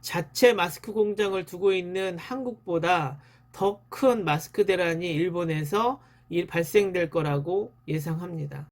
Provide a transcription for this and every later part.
자체 마스크 공장을 두고 있는 한국보다 더 큰 마스크 대란이 일본에서 발생될 거라고 예상합니다.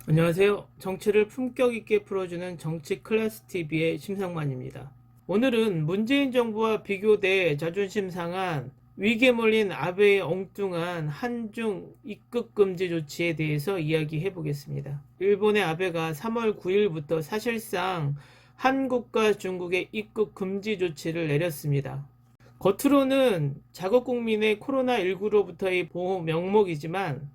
안녕하세요. 정치를 품격 있게 풀어주는 정치 클래스 TV의 심상만입니다. 오늘은 문재인 정부와 비교돼 자존심 상한 위기에 몰린 아베의 엉뚱한 한중 입국 금지 조치에 대해서 이야기해 보겠습니다. 일본의 아베가 3월 9일부터 사실상 한국과 중국의 입국 금지 조치를 내렸습니다. 겉으로는 자국 국민의 코로나19로부터의 보호 명목이지만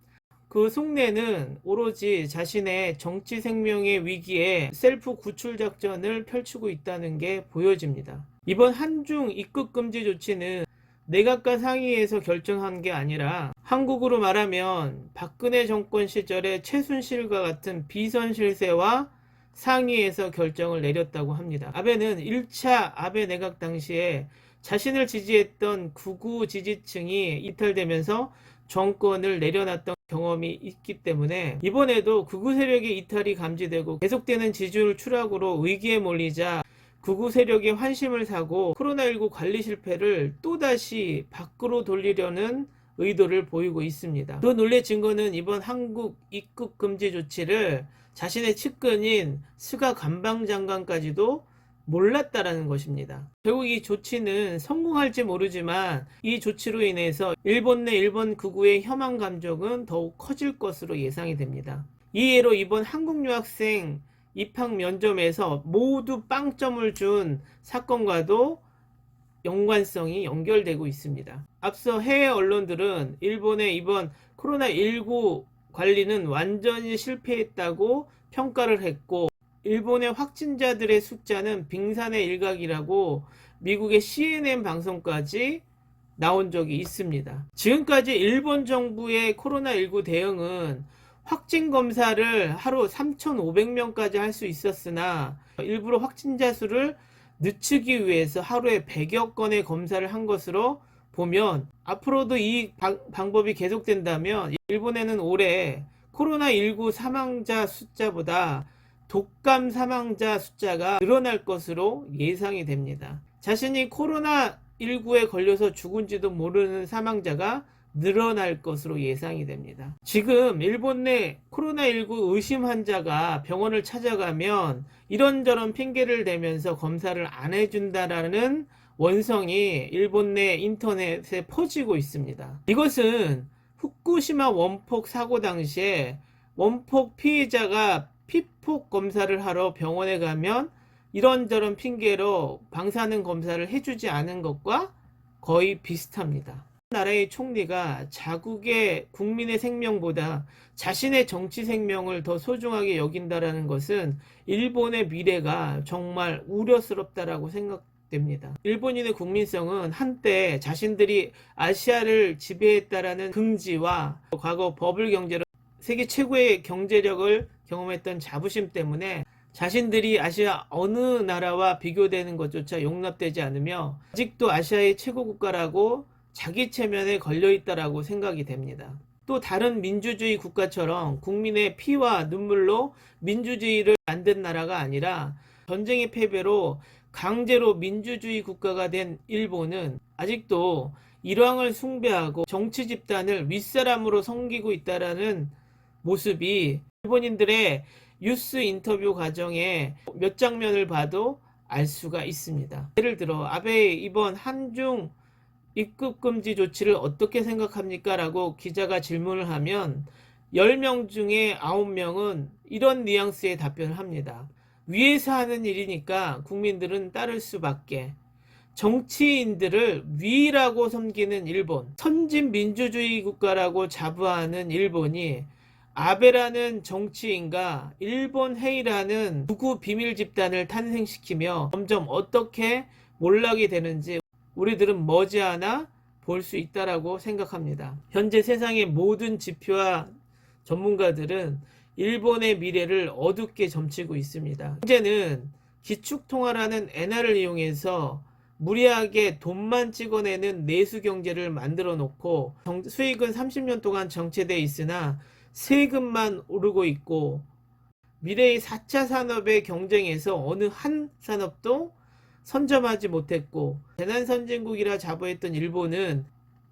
그 속내는 오로지 자신의 정치 생명의 위기에 셀프 구출 작전을 펼치고 있다는 게 보여집니다. 이번 한중 입국 금지 조치는 내각과 상의에서 결정한 게 아니라 한국으로 말하면 박근혜 정권 시절의 최순실과 같은 비선 실세와 상의에서 결정을 내렸다고 합니다. 아베는 1차 아베 내각 당시에 자신을 지지했던 극우 지지층이 이탈되면서 정권을 내려놨던 경험이 있기 때문에 이번에도 극우 세력의 이탈이 감지되고 계속되는 지지율 추락으로 위기에 몰리자 극우 세력의 환심을 사고 코로나19 관리 실패를 또다시 밖으로 돌리려는 의도를 보이고 있습니다. 그 논리의 증거는 이번 한국 입국 금지 조치를 자신의 측근인 스가 관방장관까지도 몰랐다라는 것입니다. 결국 이 조치는 성공할지 모르지만 이 조치로 인해서 일본 내 일본 극우의 혐한 감정은 더욱 커질 것으로 예상이 됩니다. 이 예로 이번 한국 유학생 입학 면접에서 모두 빵점을 준 사건과도 연관성이 연결되고 있습니다. 앞서 해외 언론들은 일본의 이번 코로나19 관리는 완전히 실패했다고 평가를 했고 일본의 확진자들의 숫자는 빙산의 일각이라고 미국의 CNN 방송까지 나온 적이 있습니다. 지금까지 일본 정부의 코로나19 대응은 확진 검사를 하루 3,500명까지 할 수 있었으나 일부러 확진자 수를 늦추기 위해서 하루에 100여 건의 검사를 한 것으로 보면 앞으로도 이 방법이 계속된다면 일본에는 올해 코로나19 사망자 숫자보다 독감 사망자 숫자가 늘어날 것으로 예상이 됩니다. 자신이 코로나19에 걸려서 죽은지도 모르는 사망자가 늘어날 것으로 예상이 됩니다. 지금 일본 내 코로나19 의심 환자가 병원을 찾아가면 이런저런 핑계를 대면서 검사를 안 해준다라는 원성이 일본 내 인터넷에 퍼지고 있습니다. 이것은 후쿠시마 원폭 사고 당시에 원폭 피해자가 피폭 검사를 하러 병원에 가면 이런저런 핑계로 방사능 검사를 해주지 않은 것과 거의 비슷합니다. 나라의 총리가 자국의 국민의 생명보다 자신의 정치 생명을 더 소중하게 여긴다는 것은 일본의 미래가 정말 우려스럽다라고 생각됩니다. 일본인의 국민성은 한때 자신들이 아시아를 지배했다라는 긍지와 과거 버블 경제로 세계 최고의 경제력을 경험했던 자부심 때문에 자신들이 아시아 어느 나라와 비교되는 것조차 용납되지 않으며 아직도 아시아의 최고 국가라고 자기 체면에 걸려있다라고 생각이 됩니다. 또 다른 민주주의 국가처럼 국민의 피와 눈물로 민주주의를 만든 나라가 아니라 전쟁의 패배로 강제로 민주주의 국가가 된 일본은 아직도 일왕을 숭배하고 정치 집단을 윗사람으로 섬기고 있다라는 모습이 일본인들의 뉴스 인터뷰 과정에 몇 장면을 봐도 알 수가 있습니다. 예를 들어 아베의 이번 한중 입국 금지 조치를 어떻게 생각합니까? 라고 기자가 질문을 하면 10명 중에 9명은 이런 뉘앙스의 답변을 합니다. 위에서 하는 일이니까 국민들은 따를 수밖에. 정치인들을 위라고 섬기는 일본, 선진 민주주의 국가라고 자부하는 일본이 아베라는 정치인과 일본 헤이라는 극우 비밀 집단을 탄생시키며 점점 어떻게 몰락이 되는지 우리들은 머지않아 볼 수 있다라고 생각합니다. 현재 세상의 모든 지표와 전문가들은 일본의 미래를 어둡게 점치고 있습니다. 현재는 기축통화라는 엔화를 이용해서 무리하게 돈만 찍어내는 내수 경제를 만들어 놓고 수익은 30년 동안 정체돼 있으나 세금만 오르고 있고 미래의 4차 산업의 경쟁에서 어느 한 산업도 선점하지 못했고 재난 선진국이라 자부했던 일본은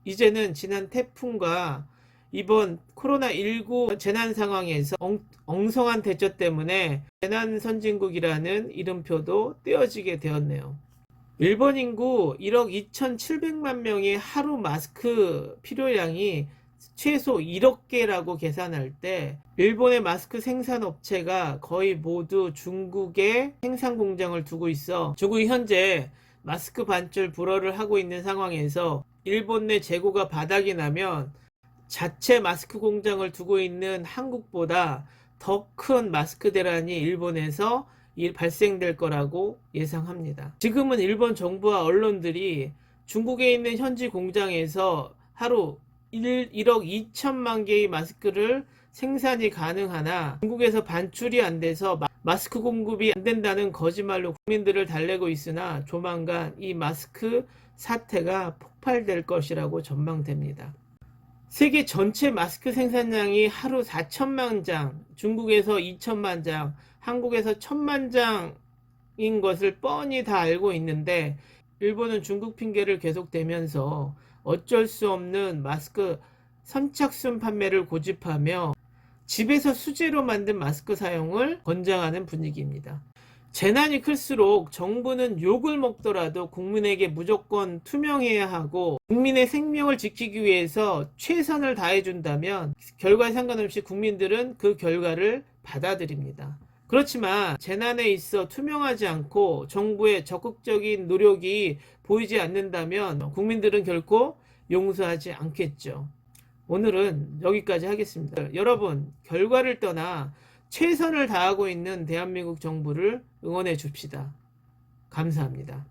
이제는 지난 태풍과 이번 코로나19 재난 상황에서 엉성한 대처 때문에 재난 선진국이라는 이름표도 떼어지게 되었네요. 일본 인구 1억 2,700만 명의 하루 마스크 필요량이 최소 1억 개라고 계산할 때 일본의 마스크 생산 업체가 거의 모두 중국에 생산 공장을 두고 있어 중국이 현재 마스크 반출 불허를 하고 있는 상황에서 일본 내 재고가 바닥이 나면 자체 마스크 공장을 두고 있는 한국보다 더 큰 마스크 대란이 일본에서 발생될 거라고 예상합니다. 지금은 일본 정부와 언론들이 중국에 있는 현지 공장에서 하루 1억 2천만 개의 마스크를 생산이 가능하나 중국에서 반출이 안 돼서 마스크 공급이 안 된다는 거짓말로 국민들을 달래고 있으나 조만간 이 마스크 사태가 폭발될 것이라고 전망됩니다. 세계 전체 마스크 생산량이 하루 4천만 장, 중국에서 2천만 장, 한국에서 1,000만 장인 것을 뻔히 다 알고 있는데 일본은 중국 핑계를 계속 대면서 어쩔 수 없는 마스크 선착순 판매를 고집하며 집에서 수제로 만든 마스크 사용을 권장하는 분위기입니다. 재난이 클수록 정부는 욕을 먹더라도 국민에게 무조건 투명해야 하고 국민의 생명을 지키기 위해서 최선을 다해준다면 결과에 상관없이 국민들은 그 결과를 받아들입니다. 그렇지만 재난에 있어 투명하지 않고 정부의 적극적인 노력이 보이지 않는다면 국민들은 결코 용서하지 않겠죠. 오늘은 여기까지 하겠습니다. 여러분, 결과를 떠나 최선을 다하고 있는 대한민국 정부를 응원해 줍시다. 감사합니다.